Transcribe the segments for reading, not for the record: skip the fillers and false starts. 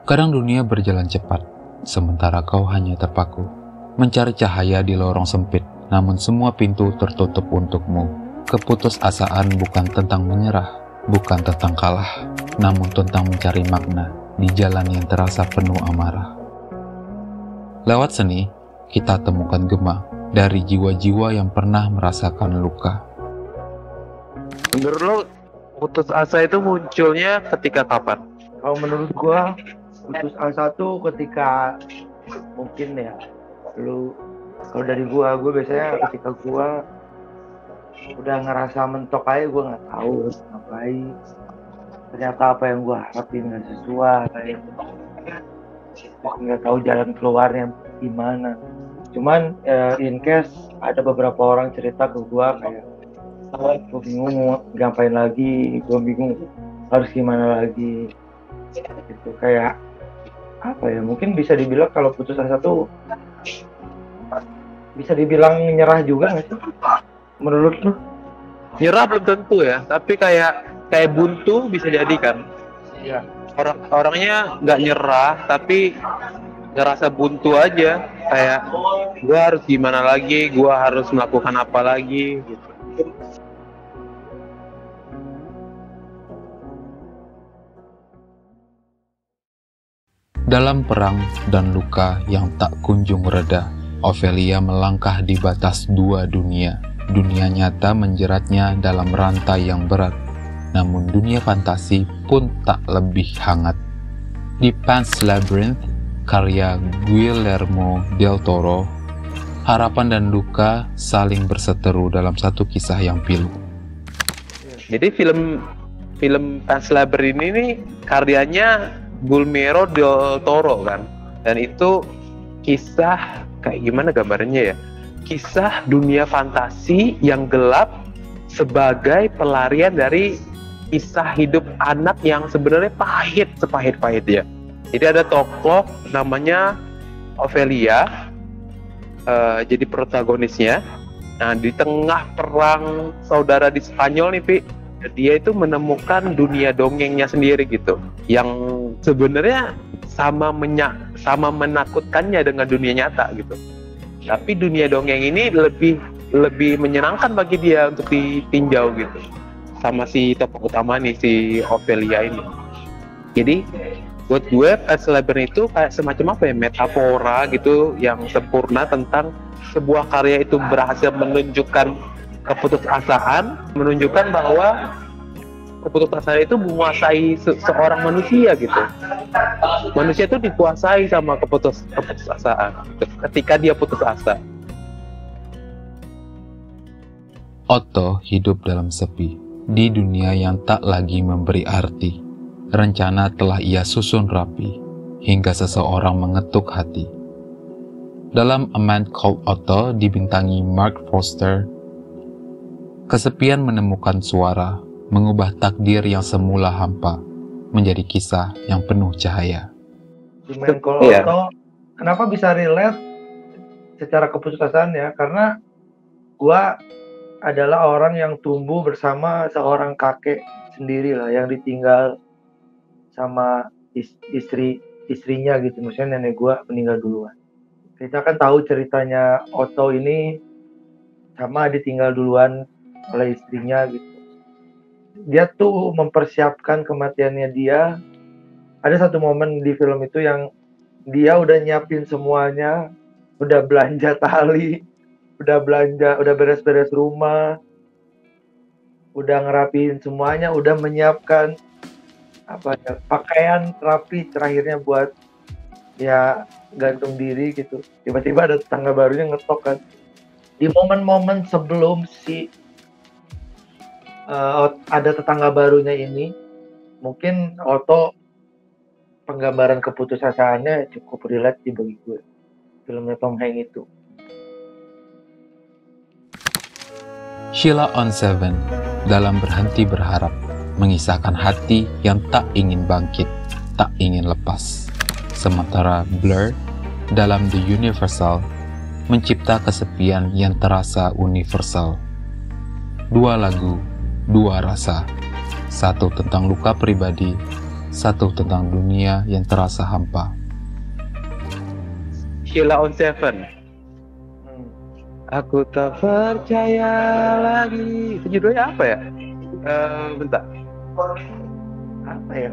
Kadang dunia berjalan cepat, sementara kau hanya terpaku, mencari cahaya di lorong sempit, namun semua pintu tertutup untukmu. Keputusasaan bukan tentang menyerah, bukan tentang kalah, namun tentang mencari makna di jalan yang terasa penuh amarah. Lewat seni, kita temukan gema dari jiwa-jiwa yang pernah merasakan luka. Menurut lo, putus asa itu munculnya ketika kapan? Kalau menurut gua putus asa tuh ketika mungkin ya kalau dari gua biasanya ketika gua udah ngerasa mentok aja, gua nggak tahu harus ngapain, ternyata apa yang gua harapin nggak sesuai, nggak tahu jalan keluarnya gimana. Cuman in case ada beberapa orang cerita ke gua kayak gua bingung mau ngapain lagi, gua bingung harus gimana lagi gitu. Kayak apa ya, mungkin bisa dibilang kalau putus asa tuh bisa dibilang nyerah juga nggak sih menurut lu? Nyerah belum tentu ya, tapi kayak buntu bisa jadi kan. Iya. Orangnya nggak nyerah tapi ngerasa buntu aja, kayak gua harus gimana lagi, gua harus melakukan apa lagi gitu. Dalam perang dan luka yang tak kunjung reda, Ophelia melangkah di batas dua dunia. Dunia nyata menjeratnya dalam rantai yang berat, namun dunia fantasi pun tak lebih hangat. Di Pan's Labyrinth, karya Guillermo del Toro, harapan dan luka saling berseteru dalam satu kisah yang pilu. Jadi film Pan's Labyrinth ini karyanya Guillermo del Toro kan, dan itu kisah kayak gimana gambarnya ya, kisah dunia fantasi yang gelap sebagai pelarian dari kisah hidup anak yang sebenarnya sepahit-pahit ya. Jadi ada tokoh namanya Ophelia, jadi protagonisnya. Nah, di tengah perang saudara di Spanyol nih, Pi, dia itu menemukan dunia dongengnya sendiri gitu, yang sebenarnya sama menakutkannya dengan dunia nyata gitu. Tapi dunia dongeng ini lebih menyenangkan bagi dia untuk ditinjau gitu, sama si tokoh utama nih, si Ophelia ini. Jadi buat gue Pan's Labyrinth itu kayak semacam apa ya, metafora gitu yang sempurna tentang sebuah karya itu berhasil menunjukkan keputusasaan, menunjukkan bahwa keputusasaan itu menguasai seorang manusia gitu. Manusia itu dikuasai sama keputusasaan gitu, ketika dia putus asa. Otto hidup dalam sepi, di dunia yang tak lagi memberi arti. Rencana telah ia susun rapi, hingga seseorang mengetuk hati. Dalam A Man Called Otto dibintangi Mark Forster, kesepian menemukan suara, mengubah takdir yang semula hampa, menjadi kisah yang penuh cahaya. Di Man Called Otto, kenapa bisa relate secara keputusasaan ya? Karena gua adalah orang yang tumbuh bersama seorang kakek sendiri lah, yang ditinggal sama istrinya gitu. Maksudnya nenek gua meninggal duluan. Kita kan tahu ceritanya Otto ini sama ditinggal duluan oleh istrinya gitu. Dia tuh mempersiapkan kematiannya dia. Ada satu momen di film itu yang dia udah nyiapin semuanya, udah belanja tali, udah beres-beres rumah, udah ngerapiin semuanya, udah menyiapkan pakaian rapi terakhirnya buat ya gantung diri gitu. Tiba-tiba ada tetangga barunya ngetok kan. Di momen-momen sebelum ada tetangga barunya ini, mungkin Otto penggambaran keputusasaannya cukup relate sih bagi gue, filmnya Tom Hanks itu. Sheila on Seven dalam Berhenti Berharap mengisahkan hati yang tak ingin bangkit, tak ingin lepas. Sementara Blur dalam The Universal mencipta kesepian yang terasa universal. Dua lagu, dua rasa, satu tentang luka pribadi, satu tentang dunia yang terasa hampa. Sheila on 7. Aku tak percaya lagi. Itu judulnya apa ya? Bentar. Apa ya?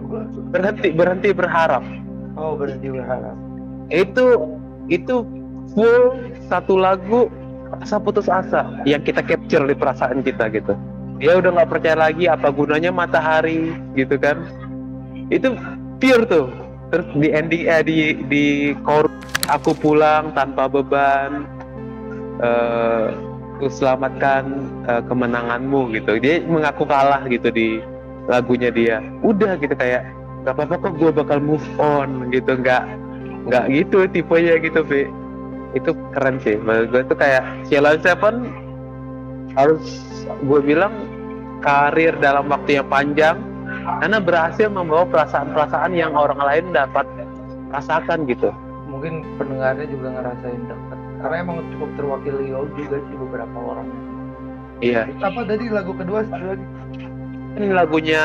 Berhenti berharap. Oh, berhenti berharap. Itu full satu lagu rasa putus asa yang kita capture di perasaan kita gitu. Dia udah nggak percaya lagi, apa gunanya matahari gitu kan? Itu pure tuh. Terus di ending di chorus, aku pulang tanpa beban, ku selamatkan kemenanganmu gitu. Dia mengaku kalah gitu di lagunya dia. Udah gitu kayak nggak apa-apa kok, gue bakal move on gitu. Nggak gitu tipenya gitu, Bi. Itu keren sih. Menurut gue tuh kayak Sheila on 7 harus gue bilang karir dalam waktu yang panjang karena berhasil membawa perasaan-perasaan yang orang lain dapat rasakan gitu. Mungkin pendengarnya juga ngerasain dekat karena emang cukup terwakili juga sih beberapa orang. Iya. Apa tadi lagu kedua satu lagi? Ini lagunya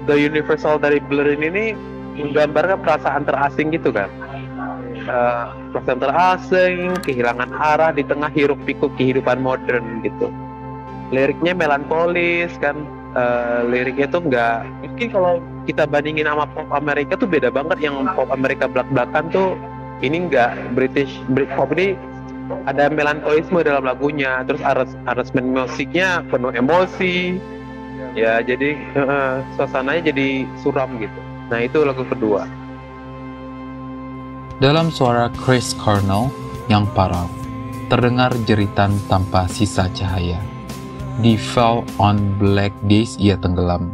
The Universal dari Blur ini menggambarkan perasaan terasing gitu kan. Perasaan terasing, kehilangan arah di tengah hiruk pikuk kehidupan modern gitu. Liriknya melankolis kan, liriknya tuh nggak, mungkin kalau kita bandingin sama pop Amerika tuh beda banget. Yang pop Amerika belak-belakan tuh, ini nggak. British pop ini ada melankolisme dalam lagunya, terus arrangement musiknya penuh emosi ya, jadi suasananya jadi suram gitu. Nah itu lagu kedua. Dalam suara Chris Cornell yang parau, terdengar jeritan tanpa sisa cahaya. Di Fell on Black Days ia tenggelam,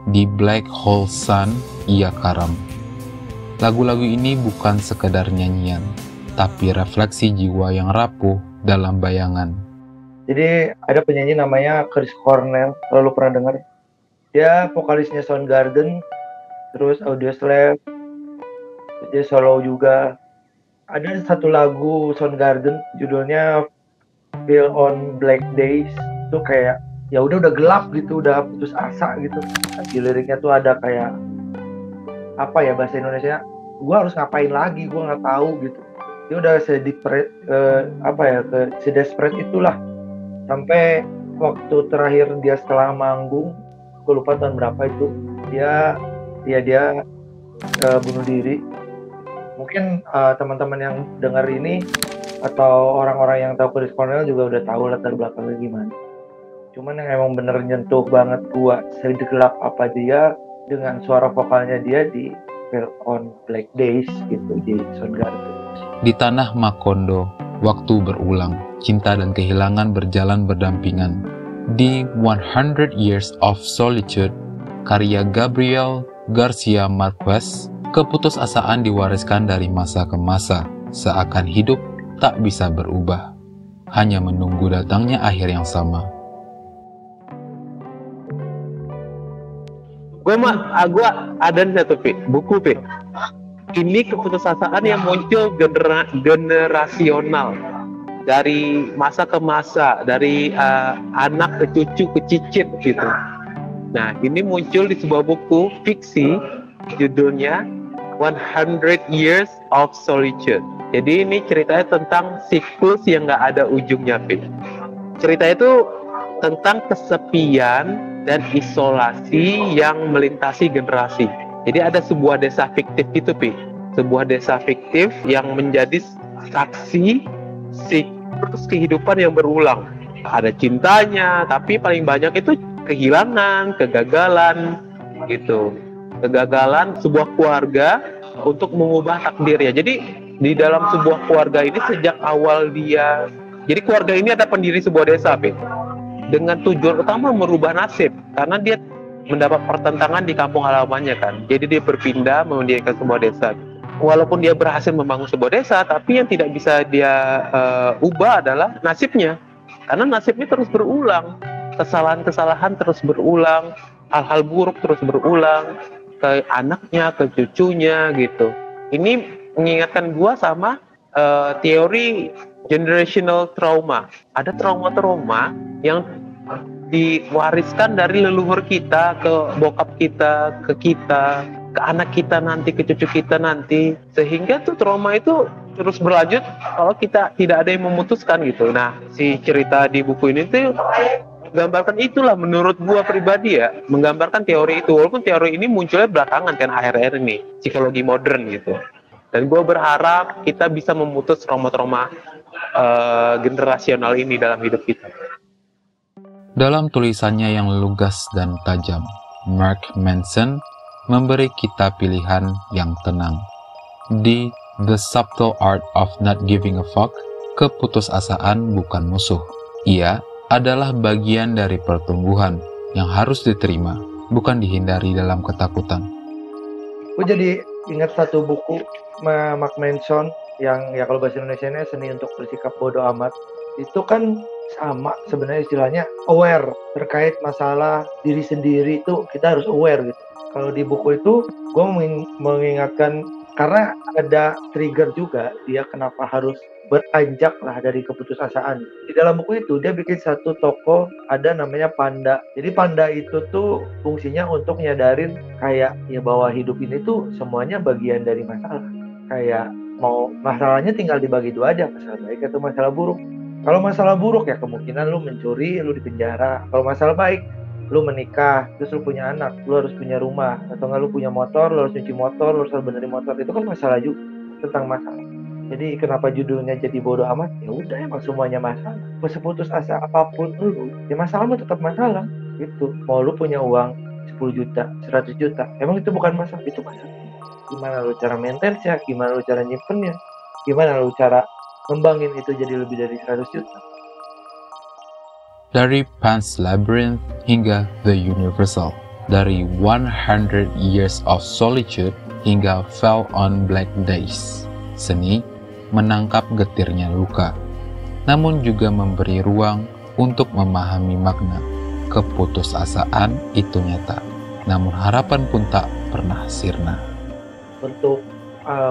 di Black Hole Sun ia karam. Lagu-lagu ini bukan sekedar nyanyian, tapi refleksi jiwa yang rapuh dalam bayangan. Jadi ada penyanyi namanya Chris Cornell, kalau lu pernah dengar? Dia vokalisnya Soundgarden, terus Audioslave, dia solo juga. Ada satu lagu Soundgarden judulnya Fell on Black Days. Itu kayak ya udah gelap gitu, udah putus asa gitu. Di liriknya tuh ada kayak apa ya bahasa Indonesia? Gue harus ngapain lagi? Gue nggak tahu gitu. Dia udah sedesperate itulah. Sampai waktu terakhir dia setelah manggung, gue lupa tahun berapa itu, dia bunuh diri. Mungkin teman-teman yang dengar ini atau orang-orang yang tahu Chris Cornell juga udah tahu latar belakangnya gimana. Cuman yang emang bener nyentuh banget gua segelap apa dia dengan suara vokalnya dia di Fell on Black Days gitu di Soundgarden. Di tanah Macondo, waktu berulang, cinta dan kehilangan berjalan berdampingan. Di 100 Years of Solitude, karya Gabriel Garcia Marquez, keputusasaan diwariskan dari masa ke masa, seakan hidup tak bisa berubah, hanya menunggu datangnya akhir yang sama. Gue ada satu buku ini keputusasaan yang muncul generasional dari masa ke masa, dari anak ke cucu ke cicit gitu. Nah ini muncul di sebuah buku fiksi judulnya 100 Years of Solitude. Jadi ini ceritanya tentang siklus yang nggak ada ujungnya, Cerita itu tentang kesepian dan isolasi yang melintasi generasi. Jadi ada sebuah desa fiktif gitu, sebuah desa fiktif yang menjadi saksi siklus kehidupan yang berulang. Ada cintanya, tapi paling banyak itu kehilangan, kegagalan, gitu. Kegagalan sebuah keluarga untuk mengubah takdirnya. Jadi di dalam sebuah keluarga ini sejak awal jadi keluarga ini ada pendiri sebuah desa, dengan tujuan utama merubah nasib, karena dia mendapat pertentangan di kampung halamannya kan. Jadi dia berpindah mendirikan sebuah desa. Walaupun dia berhasil membangun sebuah desa, tapi yang tidak bisa dia ubah adalah nasibnya, karena nasibnya terus berulang, kesalahan-kesalahan terus berulang, hal-hal buruk terus berulang ke anaknya, ke cucunya gitu. Ini mengingatkan gua sama teori generational trauma. Ada trauma-trauma yang diwariskan dari leluhur kita ke bokap kita, ke kita, ke anak kita nanti, ke cucu kita nanti, sehingga tuh trauma itu terus berlanjut kalau kita tidak ada yang memutuskan gitu. Nah, si cerita di buku ini tuh menggambarkan itulah, menurut gua pribadi ya, menggambarkan teori itu, walaupun teori ini munculnya belakangan kan, akhir-akhir ini, psikologi modern gitu. Dan gua berharap kita bisa memutus trauma-trauma generasional ini dalam hidup kita. Dalam tulisannya yang lugas dan tajam, Mark Manson memberi kita pilihan yang tenang. Di The Subtle Art of Not Giving a Fuck, keputusasaan bukan musuh. Ia adalah bagian dari pertumbuhan yang harus diterima, bukan dihindari dalam ketakutan. Gue jadi ingat satu buku Mark Manson yang ya kalau bahasa Indonesia-nya Seni untuk Bersikap Bodoh Amat. Itu kan sama sebenarnya istilahnya aware terkait masalah diri sendiri, itu kita harus aware gitu. Kalau di buku itu gue mengingatkan karena ada trigger juga dia kenapa harus beranjak lah dari keputusasaan. Di dalam buku itu dia bikin satu tokoh ada namanya Panda. Jadi Panda itu tuh fungsinya untuk nyadarin kayak ya bahwa hidup ini tuh semuanya bagian dari masalah. Kayak mau masalahnya tinggal dibagi dua aja, masalah baik atau masalah buruk. Kalau masalah buruk ya kemungkinan lu mencuri, lu dipenjara. Kalau masalah baik, lu menikah, terus lu punya anak, lu harus punya rumah, atau nggak lu punya motor, lu harus cuci motor, lu harus benerin motor. Itu kan masalah juga, tentang masalah. Jadi kenapa judulnya jadi bodoh amat? Ya udah, emang semuanya masalah. Mau seputus asa apapun lu, ya masalahmu tetap masalah. Gitu. Mau lu punya uang 10 juta, 100 juta, emang itu bukan masalah, itu masalah. Gimana lu cara maintenance-nya, gimana lu cara nyimpennya, gimana lu cara kembangin itu jadi lebih dari 100 juta. Dari Pan's Labyrinth hingga The Universal, dari 100 Years of Solitude hingga Fell on Black Days, seni menangkap getirnya luka, namun juga memberi ruang untuk memahami makna. Keputusasaan itu nyata, namun harapan pun tak pernah sirna. Untuk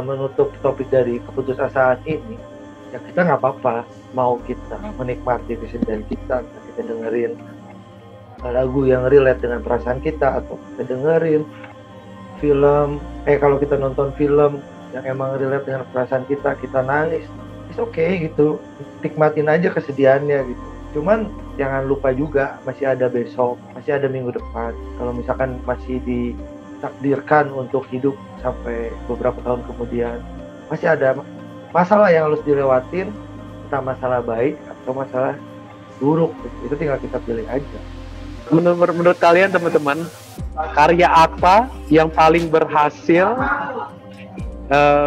menutup topik dari keputusasaan ini, ya kita nggak apa-apa mau kita menikmati kesedihan kita, kita dengerin lagu yang relate dengan perasaan kita, atau kita dengerin film, kalau kita nonton film yang emang relate dengan perasaan kita nangis, it's okay gitu, nikmatin aja kesedihannya gitu. Cuman jangan lupa juga masih ada besok, masih ada minggu depan. Kalau misalkan masih ditakdirkan untuk hidup sampai beberapa tahun kemudian, masih ada masalah yang harus dilewatin, entah masalah baik atau masalah buruk, itu tinggal kita pilih aja. Menurut kalian teman-teman, karya apa yang paling berhasil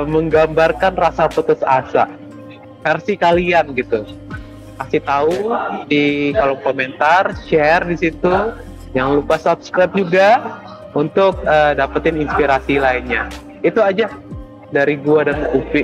menggambarkan rasa putus asa? Versi kalian gitu. Kasih tahu di kolom komentar, share di situ. Jangan lupa subscribe juga untuk dapetin inspirasi lainnya. Itu aja dari gua dan Upi.